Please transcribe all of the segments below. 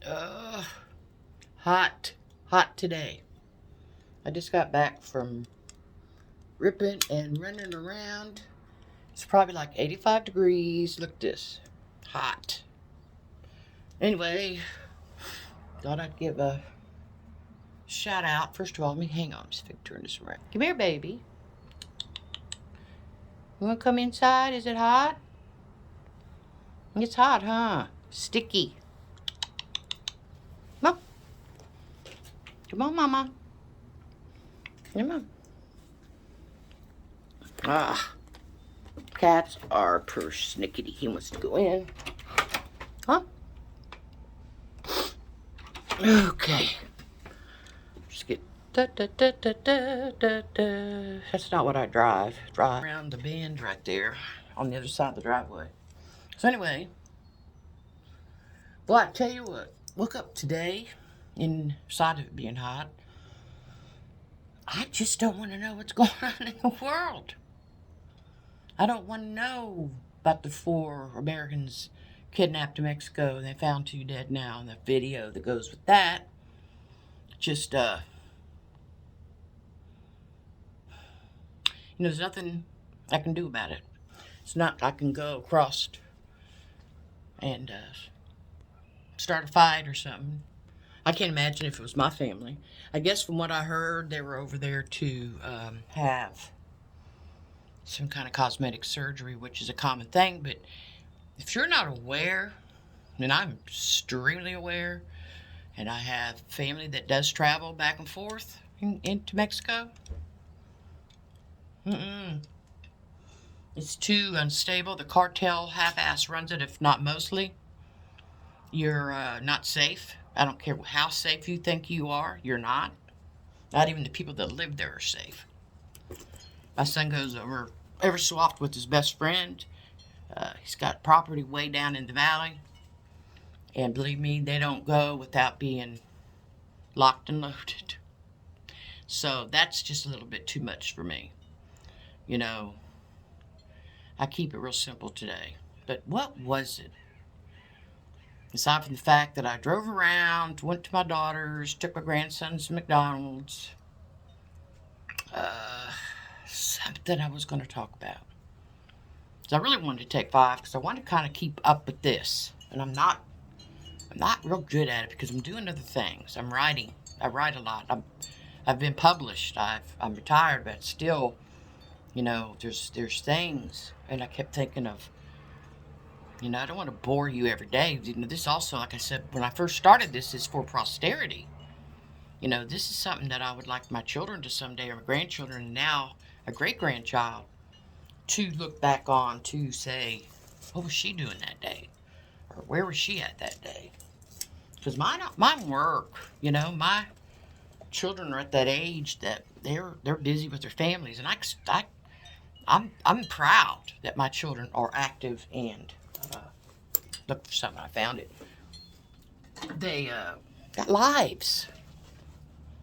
Uh, hot. Hot today. I just got back from ripping and running around. It's probably like 85 degrees. Look at this. Hot. Anyway, thought I'd give a shout out. First of all, let me hang on. Just turn this around. Come here, baby. You want to come inside? Is it hot? It's hot, huh? Sticky. Come on. Come on, Mama. Come on. Ah. Cats are persnickety. He wants to go in. Huh? Okay. Just get da da da da da da da. That's not what I drive. Drive around the bend right there on the other side of the driveway. So anyway, well, I tell you what. Woke up today, inside of it being hot. I just don't want to know what's going on in the world. I don't want to know about the 4 Americans kidnapped in Mexico and they found 2 dead now, and the video that goes with that. Just, there's nothing I can do about it. It's not I can go across and start a fight or something. I can't imagine if it was my family. I guess from what I heard, they were over there to have some kind of cosmetic surgery, which is a common thing. But if you're not aware, and I'm extremely aware, and I have family that does travel back and forth into Mexico, it's too unstable. The cartel half-ass runs it, if not mostly. You're not safe. I don't care how safe you think you are. You're not. Not even the people that live there are safe. My son goes over every so often with his best friend. He's got property way down in the valley. And believe me, they don't go without being locked and loaded. So that's just a little bit too much for me. I keep it real simple today. But what was it? Aside from the fact that I drove around, went to my daughter's, took my grandsons to McDonald's. Something I was going to talk about. So I really wanted to take 5 because I wanted to kind of keep up with this. And I'm not real good at it because I'm doing other things. I'm writing. I write a lot. I've been published. I'm retired, but still, there's things. And I kept thinking of, I don't want to bore you every day. This also, like I said, when I first started this, is for posterity. This is something that I would like my children to someday, or my grandchildren, and now a great-grandchild, to look back on to say, what was she doing that day? Or where was she at that day? Because mine work, my children are at that age that they're busy with their families, and I'm proud that my children are active and look for something. I found it. They got lives.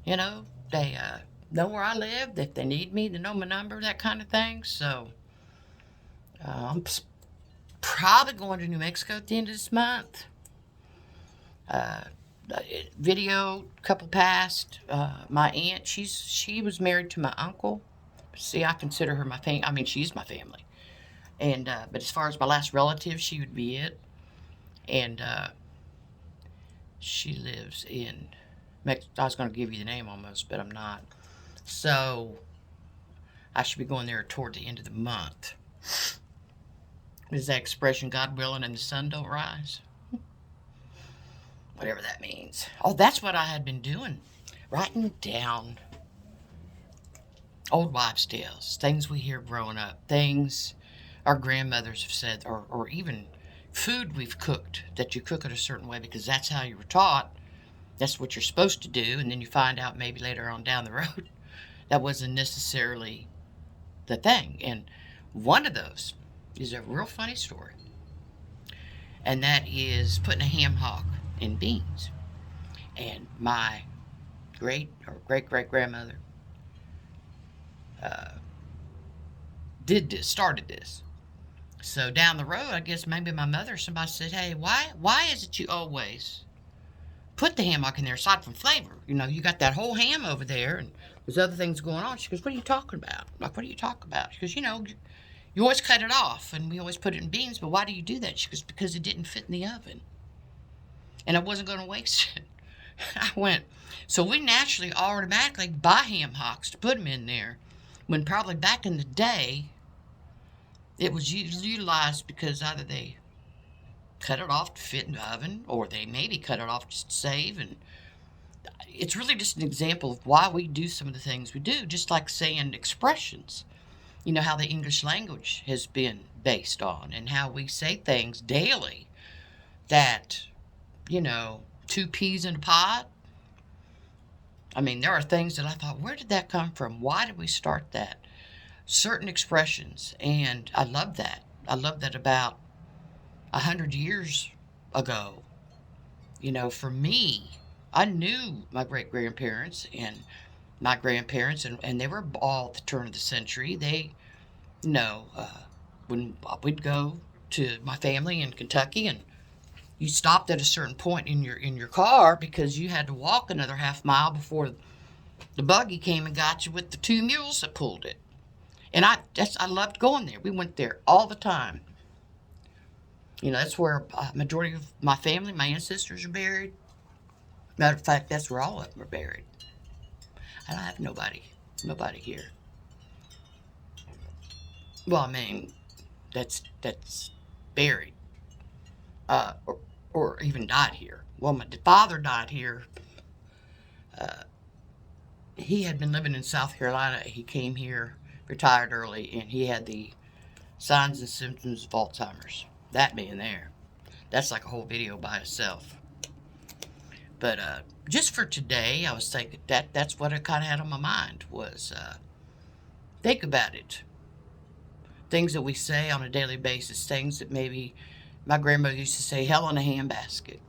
They know where I live. If they need me, they know my number, that kind of thing. So I'm probably going to New Mexico at the end of this month. Video couple passed. My aunt, she was married to my uncle. See, I consider her my family. I mean, she's my family. And but as far as my last relative, she would be it. And she lives in Mexico. I was going to give you the name almost, but I'm not. So I should be going there toward the end of the month. Is that expression, God willing and the sun don't rise? Whatever that means. Oh, that's what I had been doing. Writing down old wives' tales, things we hear growing up, things our grandmothers have said, or even food we've cooked, that you cook it a certain way because that's how you were taught. That's what you're supposed to do. And then you find out maybe later on down the road that wasn't necessarily the thing. And one of those is a real funny story. And that is putting a ham hock in beans. And my great-great-grandmother started this. So down the road, I guess maybe my mother or somebody said, hey, why is it you always put the ham hock in there aside from flavor. You know, you got that whole ham over there and there's other things going on. She goes, what are you talking about? Like, what are you talking about? She goes, you know, you always cut it off and we always put it in beans, but why do you do that? She goes, because it didn't fit in the oven. And I wasn't going to waste it. I went, so we naturally automatically buy ham hocks to put them in there when probably back in the day it was utilized because either they cut it off to fit in the oven or they maybe cut it off just to save. And it's really just an example of why we do some of the things we do, just like saying expressions. You know how the English language has been based on and how we say things daily that, you know, 2 peas in a pot. I mean, there are things that I thought, where did that come from? Why did we start that? Certain expressions, and I love that. I love that about 100 years ago. You know, for me, I knew my great-grandparents and my grandparents, and they were all at the turn of the century. They, you know, when we'd go to my family in Kentucky, and you stopped at a certain point in your car because you had to walk another half mile before the buggy came and got you with the 2 mules that pulled it. And I loved going there. We went there all the time. You know, that's where majority of my family, my ancestors are buried. Matter of fact, that's where all of them are buried. I don't have nobody here. Well, I mean, that's buried, or even died here. Well, my father died here. He had been living in South Carolina. He came here, retired early, and he had the signs and symptoms of Alzheimer's. That being there, that's like a whole video by itself. But just for today, I was thinking that's what I kind of had on my mind was think about it. Things that we say on a daily basis, things that maybe my grandmother used to say, hell in a handbasket.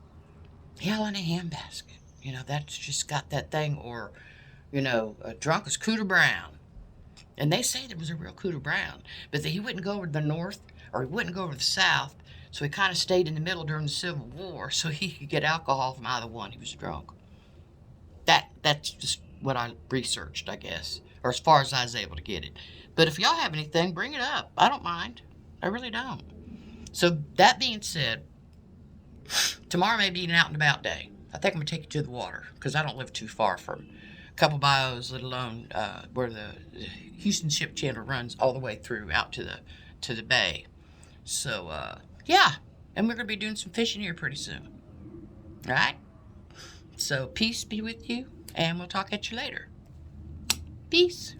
Hell in a handbasket. You know, that's just got that thing. Or, you know, drunk as Cooter Brown. And they say there was a real Cooter Brown, but that he wouldn't go over to the north or he wouldn't go over to the south. So he kind of stayed in the middle during the Civil War so he could get alcohol from either one. He was drunk. That's just what I researched, I guess, or as far as I was able to get it. But if y'all have anything, bring it up. I don't mind. I really don't. So that being said, tomorrow may be an out and about day. I think I'm going to take you to the water because I don't live too far from a couple bios, let alone where the Houston Ship Channel runs all the way through out to the bay. So, yeah, and we're going to be doing some fishing here pretty soon. All right? So, peace be with you, and we'll talk at you later. Peace.